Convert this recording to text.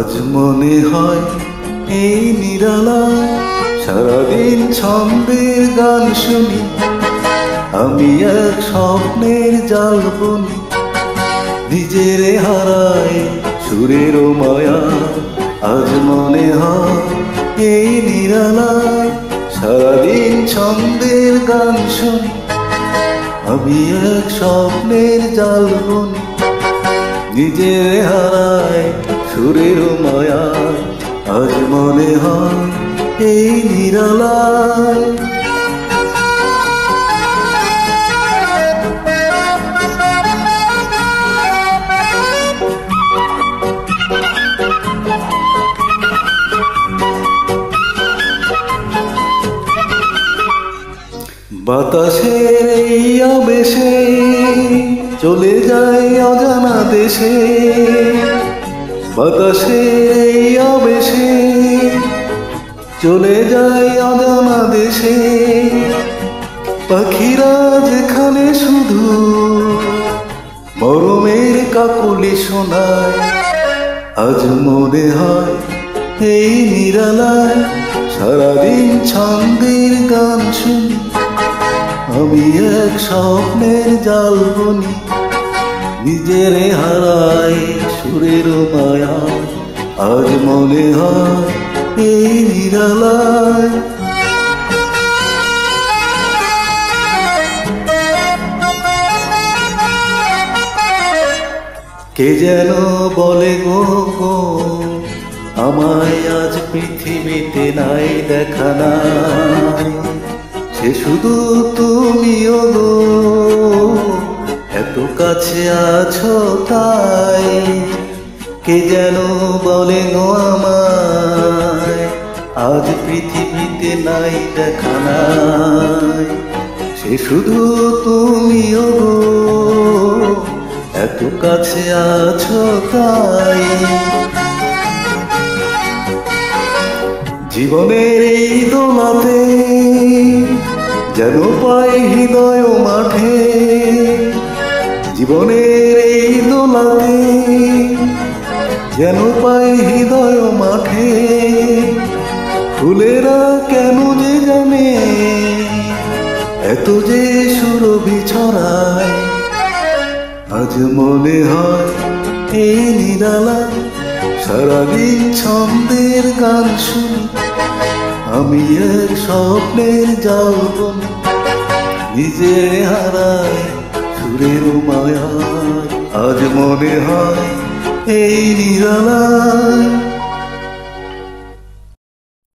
আজ মনে হয় এই নিরালায় সারাদিন ছন্দের গান শুনি, আমি এক স্বপ্নের জাল বুনি, নিজের হারায় সুরের মায়া। আজ মনে হয় এই নিরালায় সারাদিন ছন্দের গান শুনি, আমি এক স্বপ্নের জাল বুনি, নিজের হারায় সুরের মায়া। আজ মনে হয় এই নিরালায় বাতাসের এই আবেশে চলে যায় অজানা দেশে, বাতাসের এই আবেশে চলে যায় অজানা দেশে। পাখিরা যেখানে শুধু মরমের কাকলি শোনায়, আজ মনে হয় এই নিরালায় সারাদিন ছন্দের গান শুনি, আমি এক স্বপ্নের জাল বুনি, নিজের হারায় সুরের মায়া। আজ মনে হয় এই নিরালায় কে যেন বলে গো গো, আমায় আজ পৃথিবীতে নাই দেখা নাই, সে শুধু তুমিও গো, এত কাছে আছো তাই। কে যেন বলে গো আমায় আজ পৃথিবীতে নাই দেখা নাই, সে শুধু তুমিও গো, এত কাছে আছো তাই। জীবনের এই দোলাতে যেন পাই হৃদয় মাঠে, জীবনের এই দোলাতে যেন পাই হৃদয় মাঠে। ফুলেরা কেন যে জানে এত যে সুরভি ছড়ায়, আজ মনে হয় এই নিরালায় সারাদিন ছন্দের গান শুনি, আমি এক স্বপ্নের জাল বুনি, নিজের হারায় সুরের মায়া। আজ মনে হয় এই নিরালায়